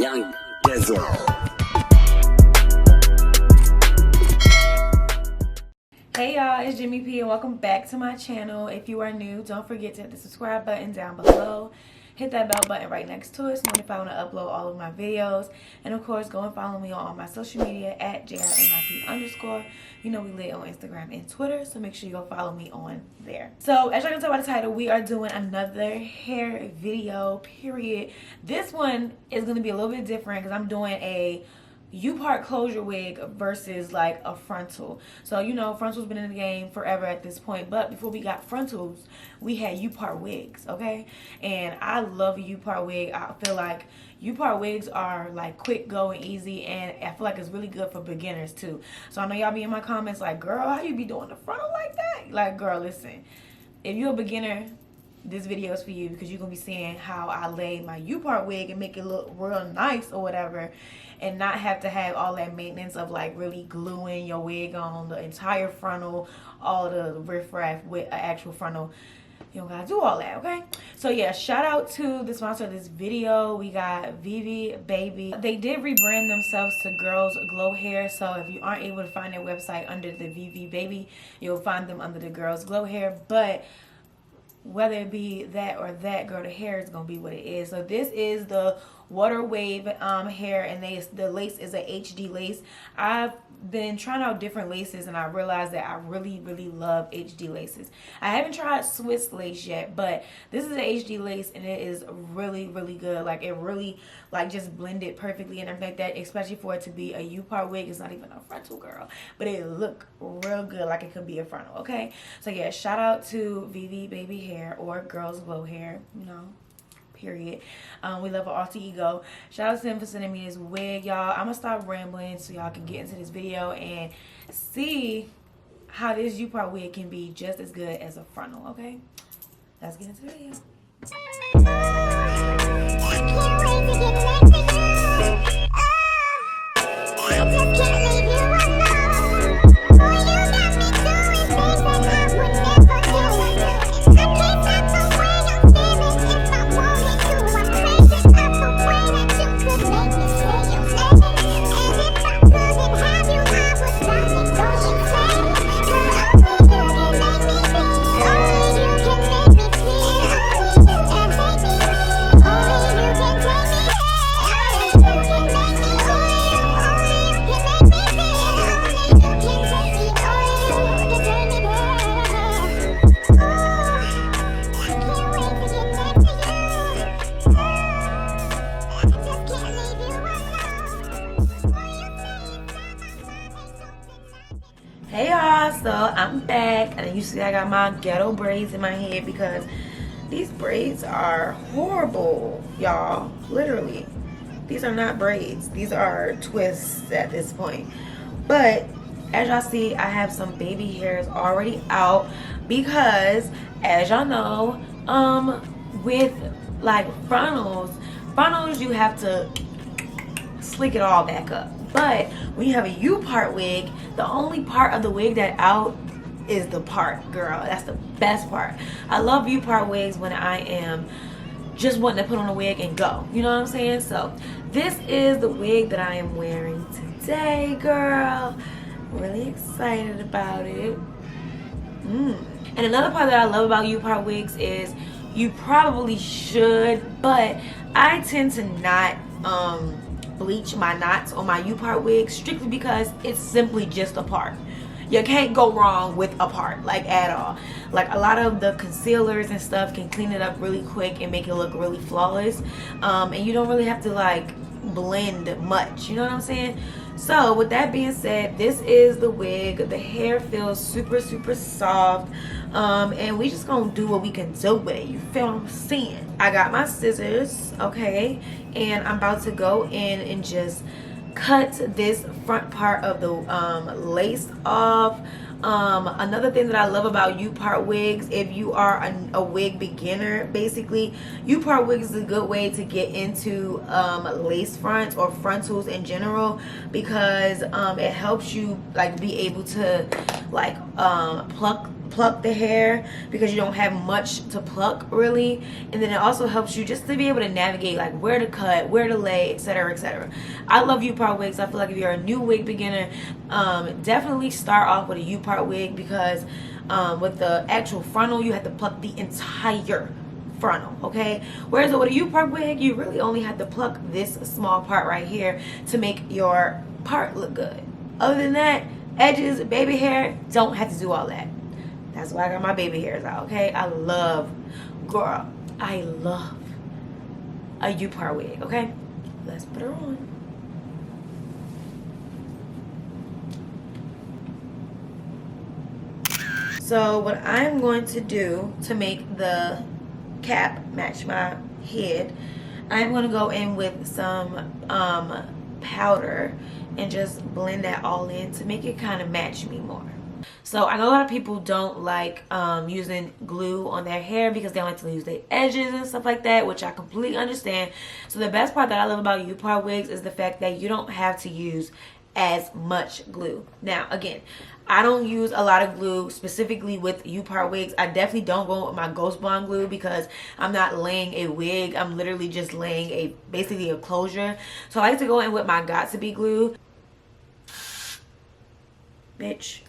Young Dizzle. Hey y'all, it's Jimmy P and welcome back to my channel. If you are new, don't forget to hit the subscribe button down below. Hit that bell button right next to it so notify when I upload all of my videos. And of course, go and follow me on all my social media at JRMIP_. You know we lit on Instagram and Twitter, so make sure you go follow me on there. So as y'all can tell by the title, we are doing another hair video, period. This one is going to be a little bit different because I'm doing a U-part closure wig versus like a frontal. So you know, frontal's been in the game forever at this point, but before we got frontals, we had U-part wigs, okay? And I love a U-part wig. I feel like U-part wigs are like quick, go, and easy, and I feel like it's really good for beginners too. So I know y'all be in my comments like, girl, how you be doing the frontal like that? Like, girl, listen, if you're a beginner, this video is for you because you're gonna be seeing how I lay my U-part wig and make it look real nice or whatever, and not have to have all that maintenance of like really gluing your wig on the entire frontal, all the riffraff with an actual frontal. You don't gotta do all that, okay? So yeah, shout out to the sponsor of this video. We got Vivi, Baby. They did rebrand themselves to Girls Glow Hair, so if you aren't able to find their website under the Vivi Baby, you'll find them under the Girls Glow Hair. But whether it be that or that, girl, the hair is gonna be what it is. So this is the water wave hair, and the lace is a HD lace. I've been trying out different laces and I realized that I really love HD laces. I haven't tried Swiss lace yet, but this is an HD lace and it is really good. Like, it really like just blended perfectly and everything like that, especially for it to be a U-part wig. It's not even a frontal, girl, but it look real good, like it could be a frontal, okay? So yeah, shout out to Vivi Baby Hair or Girls Glow Hair, you know, period. We love our alter ego. Shout out to them for sending me this wig, y'all. I'm gonna stop rambling so y'all can get into this video and see how this U-part wig can be just as good as a frontal, okay? Let's get into the video. Hey y'all, so I'm back and you see I got my ghetto braids in my head because these braids are horrible, y'all. Literally, these are not braids, these are twists at this point. But as y'all see, I have some baby hairs already out because, as y'all know, with like frontals you have to slick it all back up. But when you have a U-part wig, the only part of the wig that out is the part, girl. That's the best part. I love U-part wigs when I am just wanting to put on a wig and go. You know what I'm saying? So this is the wig that I am wearing today, girl. Really excited about it. And another part that I love about U-part wigs is you probably should, but I tend to not bleach my knots on my U-part wig strictly because it's simply just a part. You can't go wrong with a part, like, at all. Like, a lot of the concealers and stuff can clean it up really quick and make it look really flawless, and you don't really have to like blend much, you know what I'm saying? So with that being said, this is the wig. The hair feels super soft, and we just gonna do what we can do with it. You feel what I'm saying? I got my scissors, okay, and I'm about to go in and just cut this front part of the lace off. Another thing that I love about U-part wigs, if you are a wig beginner, basically U-part wigs is a good way to get into lace fronts or frontals in general, because it helps you like be able to like pluck pluck the hair because you don't have much to pluck really. And then it also helps you just to be able to navigate like where to cut, where to lay, etc, etc. I love U-part wigs. I feel like if you're a new wig beginner, definitely start off with a U-part wig, because with the actual frontal you have to pluck the entire frontal, okay? Whereas with a U-part wig, you really only have to pluck this small part right here to make your part look good. Other than that, edges, baby hair, don't have to do all that. That's why I got my baby hairs out, okay? I love a U-part wig, okay? Let's put her on. So what I'm going to do to make the cap match my head, I'm going to go in with some powder and just blend that all in to make it kind of match me more. So I know a lot of people don't like using glue on their hair because they like to use their edges and stuff like that, which I completely understand. So the best part that I love about U-part wigs is the fact that you don't have to use as much glue. Now again, I don't use a lot of glue specifically with U-part wigs. I definitely don't go with my Ghost Bond glue because I'm not laying a wig. I'm literally just laying basically a closure. So I like to go in with my Got2b glue. Bitch.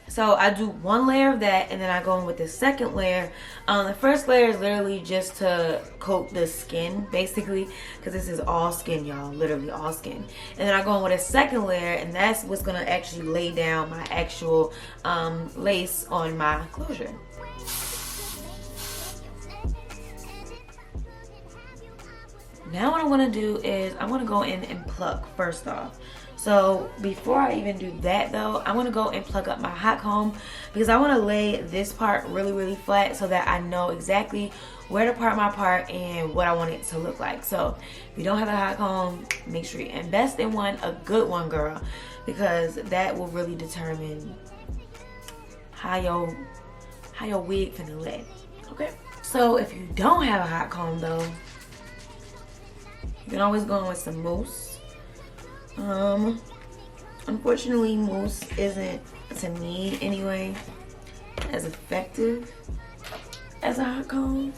So I do one layer of that, and then I go in with the second layer. The first layer is literally just to coat the skin, basically, because this is all skin, y'all, literally all skin. And then I go in with a second layer, and that's what's gonna actually lay down my actual lace on my closure. Now what I want to do is I want to go in and pluck first off. So before I even do that though, I want to go and pluck up my hot comb because I want to lay this part really flat so that I know exactly where to part my part and what I want it to look like. So if you don't have a hot comb, make sure you invest in one, a good one, girl, because that will really determine how your wig finna lay. Okay, so if you don't have a hot comb though, you can always go in with some mousse. Unfortunately, mousse isn't, to me anyway, as effective as a hot comb,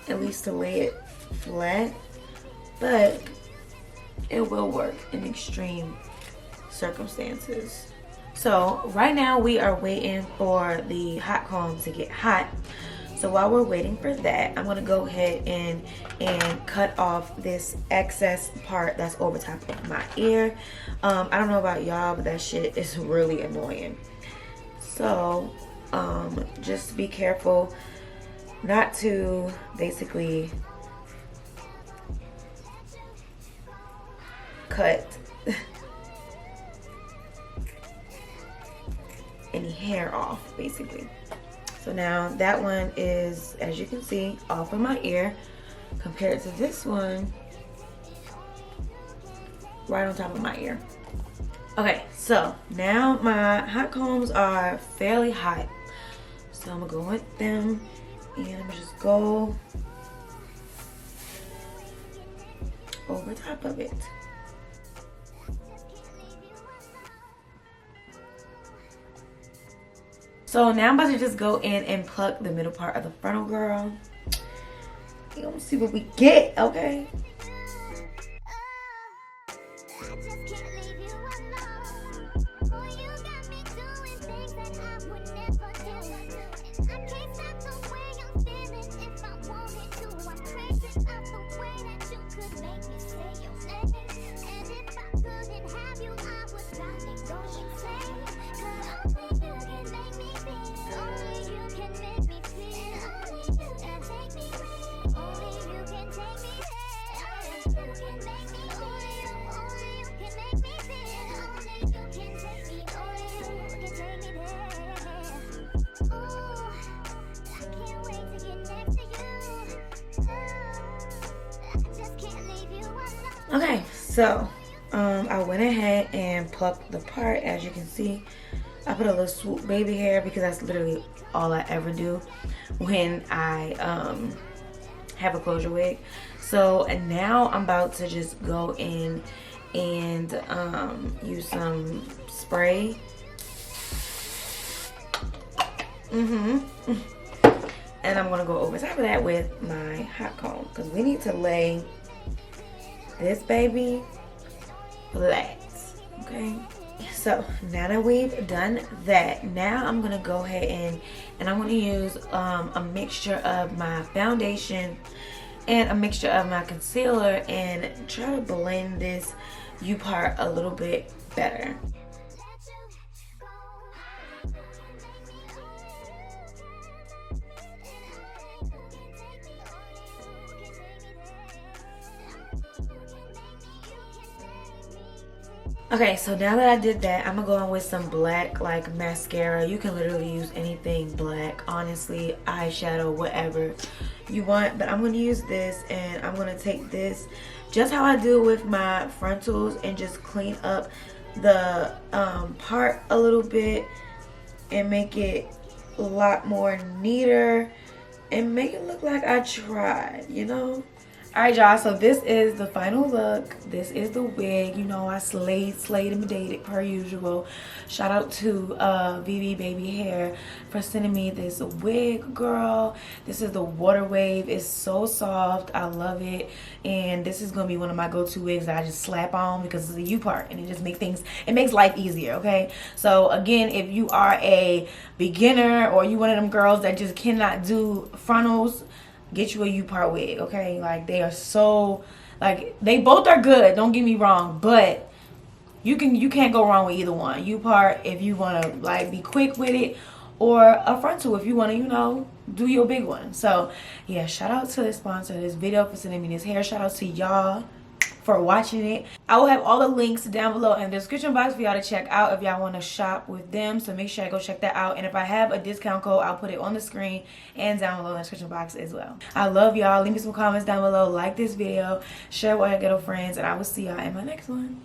at least to lay it flat, but it will work in extreme circumstances. So right now we are waiting for the hot comb to get hot. So while we're waiting for that, I'm gonna go ahead and cut off this excess part that's over top of my ear. I don't know about y'all, but that shit is really annoying. So just be careful not to basically cut any hair off, basically. So now that one is, as you can see, off of my ear compared to this one right on top of my ear. Okay, so now my hot combs are fairly hot. So I'm gonna go with them and I'm gonna just go over top of it. So now I'm about to just go in and pluck the middle part of the frontal, girl. You gonna see what we get, okay? Okay, so I went ahead and plucked the part. As you can see, I put a little swoop baby hair because that's literally all I ever do when I have a closure wig. So and now I'm about to just go in and use some spray. And I'm gonna go over top of that with my hot comb, because we need to lay this baby flat. Okay, so now that we've done that, now I'm gonna go ahead and I'm gonna use a mixture of my foundation and a mixture of my concealer and try to blend this U part a little bit better. Okay, so now that I did that, I'm gonna go in with some black like mascara. You can literally use anything black, honestly, eyeshadow, whatever you want, but I'm gonna use this, and I'm gonna take this just how I do with my frontals and just clean up the part a little bit and make it a lot more neater and make it look like I tried, you know. Alright y'all, so this is the final look. This is the wig. You know, I slayed and dated per usual. Shout out to Vivi Baby Hair for sending me this wig, girl. This is the water wave. It's so soft. I love it. And this is gonna be one of my go-to wigs that I just slap on because it's a U part and it just makes things, it makes life easier, okay? So again, if you are a beginner or you one of them girls that just cannot do frontals, get you a U part wig, okay? Like, they are so, like, they both are good, don't get me wrong, but you can't go wrong with either one. U part if you want to like be quick with it, or a frontal if you want to, you know, do your big one. So yeah, shout out to the sponsor of this video for sending me this hair. Shout out to y'all for watching it. I will have all the links down below in the description box for y'all to check out if y'all want to shop with them, so make sure I go check that out. And if I have a discount code, I'll put it on the screen and down below in the description box as well. I love y'all. Leave me some comments down below, like this video, share with your ghetto friends, and I will see y'all in my next one.